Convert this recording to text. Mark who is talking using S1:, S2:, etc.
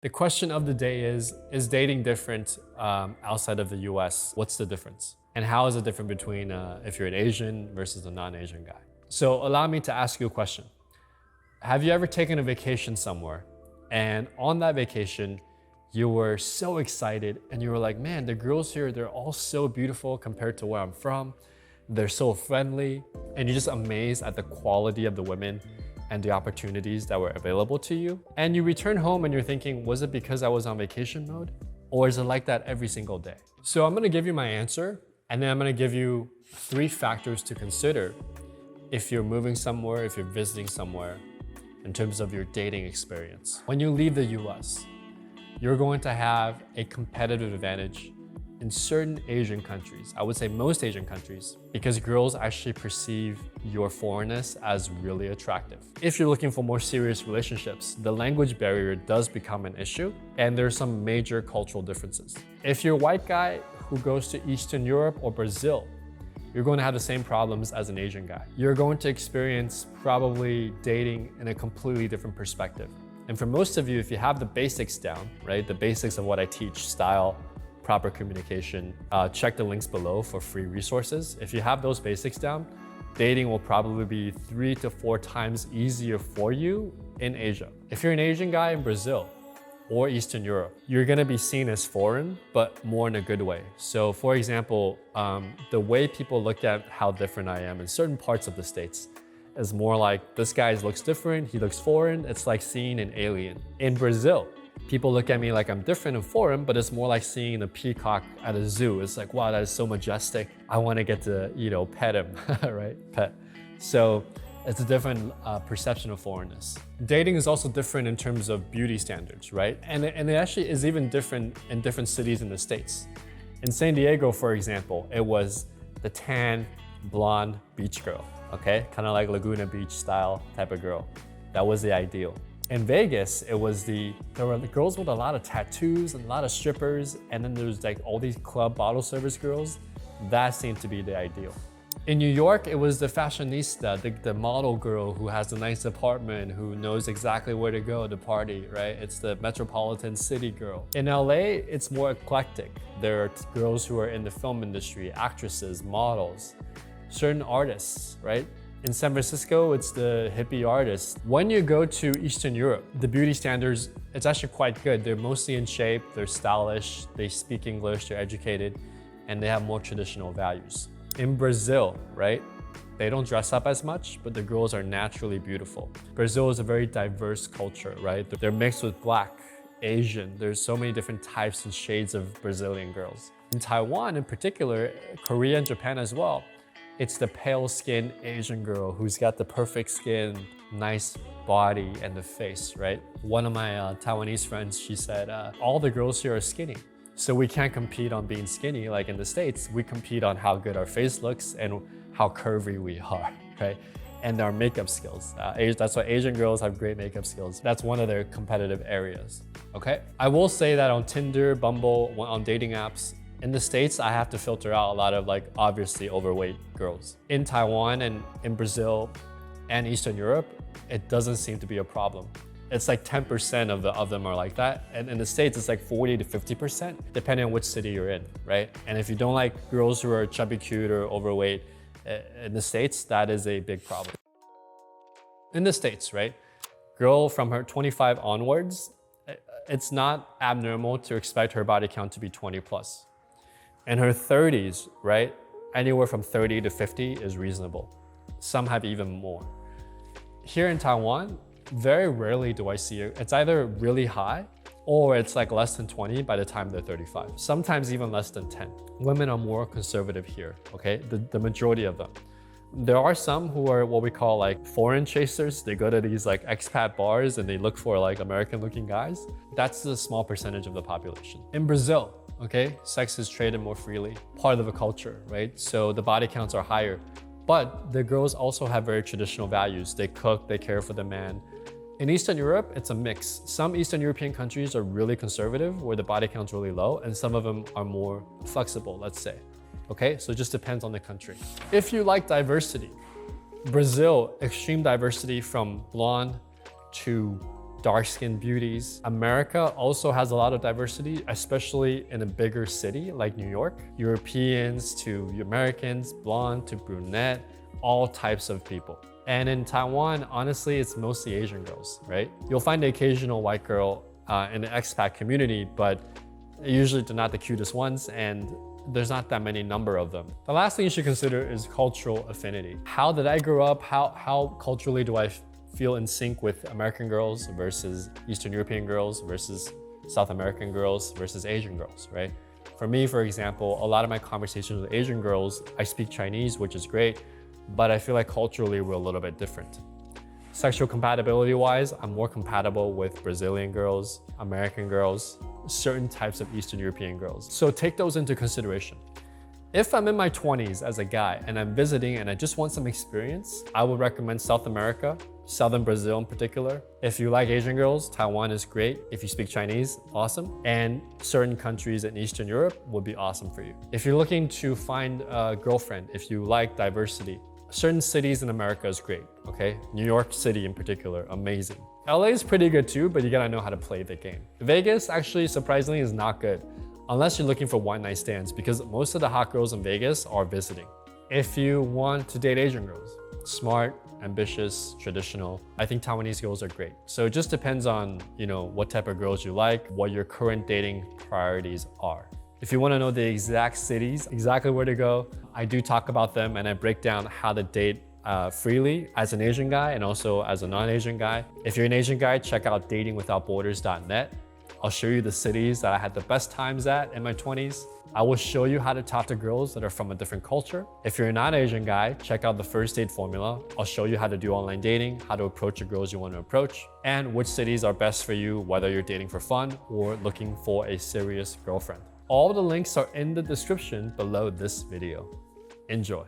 S1: The question of the day is dating different outside of the US? What's the difference? And how is it different between if you're an Asian versus a non-Asian guy? So allow me to ask you a question. Have you ever taken a vacation somewhere and on that vacation, you were so excited and you were like, man, the girls here, they're all so beautiful compared to where I'm from. They're so friendly, and you're just amazed at the quality of the women and the opportunities that were available to you. And you return home and you're thinking, was it because I was on vacation mode? Or is it like that every single day? So I'm gonna give you my answer, and then I'm gonna give you 3 factors to consider if you're moving somewhere, if you're visiting somewhere, in terms of your dating experience. When you leave the US, you're going to have a competitive advantage in certain Asian countries. I would say most Asian countries, because girls actually perceive your foreignness as really attractive. If you're looking for more serious relationships, the language barrier does become an issue, and there's some major cultural differences. If you're a white guy who goes to Eastern Europe or Brazil, you're going to have the same problems as an Asian guy. You're going to experience probably dating in a completely different perspective. And for most of you, if you have the basics down, right, the basics of what I teach, style, proper communication, check the links below for free resources. If you have those basics down, dating will probably be 3 to 4 times easier for you in Asia. If you're an Asian guy in Brazil or Eastern Europe, you're gonna be seen as foreign, but more in a good way. So for example, the way people look at how different I am in certain parts of the States is more like, this guy looks different, he looks foreign, it's like seeing an alien. In Brazil, people look at me like I'm different and foreign, but it's more like seeing a peacock at a zoo. It's like, wow, that is so majestic. I want to get to, pet him, right? Pet. So it's a different perception of foreignness. Dating is also different in terms of beauty standards, right? And it actually is even different in different cities in the States. In San Diego, for example, it was the tan, blonde beach girl, okay? Kind of like Laguna Beach style type of girl. That was the ideal. In Vegas, there were the girls with a lot of tattoos and a lot of strippers, and then there's like all these club bottle service girls. That seemed to be the ideal. In New York, it was the fashionista, the model girl who has a nice apartment, who knows exactly where to go to party, right? It's the metropolitan city girl. In LA, it's more eclectic. There are girls who are in the film industry, actresses, models, certain artists, right? In San Francisco, it's the hippie artists. When you go to Eastern Europe, the beauty standards, it's actually quite good. They're mostly in shape, they're stylish, they speak English, they're educated, and they have more traditional values. In Brazil, right? They don't dress up as much, but the girls are naturally beautiful. Brazil is a very diverse culture, right? They're mixed with Black, Asian. There's so many different types and shades of Brazilian girls. In Taiwan in particular, Korea and Japan as well, it's the pale-skinned Asian girl who's got the perfect skin, nice body, and the face, right? One of my Taiwanese friends, she said, all the girls here are skinny. So we can't compete on being skinny like in the States. We compete on how good our face looks and how curvy we are, right? And our makeup skills. That's why Asian girls have great makeup skills. That's one of their competitive areas, okay? I will say that on Tinder, Bumble, on dating apps, in the States, I have to filter out a lot of obviously overweight girls. In Taiwan and in Brazil and Eastern Europe, it doesn't seem to be a problem. It's like 10% of them are like that. And in the States, it's like 40 to 50%, depending on which city you're in, right? And if you don't like girls who are chubby cute or overweight, in the States, that is a big problem. In the States, right? Girl from her 25 onwards, it's not abnormal to expect her body count to be 20 plus. In her 30s, right? Anywhere from 30 to 50 is reasonable. Some have even more. Here in Taiwan, very rarely do I see it. It's either really high or it's like less than 20 by the time they're 35. Sometimes even less than 10. Women are more conservative here, okay? The majority of them. There are some who are what we call foreign chasers. They go to these expat bars and they look for American looking guys. That's a small percentage of the population. In Brazil, okay, sex is traded more freely, part of the culture, right? So the body counts are higher, but the girls also have very traditional values. They cook, they care for the man. In Eastern Europe, it's a mix. Some Eastern European countries are really conservative, where the body count's really low, and some of them are more flexible, let's say. Okay, so it just depends on the country. If you like diversity, Brazil, extreme diversity from blonde to dark-skinned beauties. America also has a lot of diversity, especially in a bigger city like New York. Europeans to Americans, blonde to brunette, all types of people. And in Taiwan, honestly, it's mostly Asian girls, right? You'll find the occasional white girl in the expat community, but usually they're not the cutest ones, and there's not that many number of them. The last thing you should consider is cultural affinity. How did I grow up? How culturally do I feel in sync with American girls versus Eastern European girls versus South American girls versus Asian girls, right? For me, for example, a lot of my conversations with Asian girls, I speak Chinese, which is great, but I feel like culturally we're a little bit different. Sexual compatibility wise, I'm more compatible with Brazilian girls, American girls, certain types of Eastern European girls. So take those into consideration. If I'm in my 20s as a guy and I'm visiting and I just want some experience, I would recommend South America, Southern Brazil in particular. If you like Asian girls, Taiwan is great. If you speak Chinese, awesome. And certain countries in Eastern Europe would be awesome for you. If you're looking to find a girlfriend, if you like diversity, certain cities in America is great, okay? New York City in particular, amazing. LA is pretty good too, but you gotta know how to play the game. Vegas actually, surprisingly, is not good, unless you're looking for one-night stands, because most of the hot girls in Vegas are visiting. If you want to date Asian girls, smart, ambitious, traditional, I think Taiwanese girls are great. So it just depends on, what type of girls you like, what your current dating priorities are. If you want to know the exact cities, exactly where to go, I do talk about them and I break down how to date freely as an Asian guy and also as a non-Asian guy. If you're an Asian guy, check out datingwithoutborders.net. I'll show you the cities that I had the best times at in my 20s. I will show you how to talk to girls that are from a different culture. If you're a non-Asian guy, check out the first date formula. I'll show you how to do online dating, how to approach the girls you want to approach, and which cities are best for you, whether you're dating for fun or looking for a serious girlfriend. All the links are in the description below this video. Enjoy.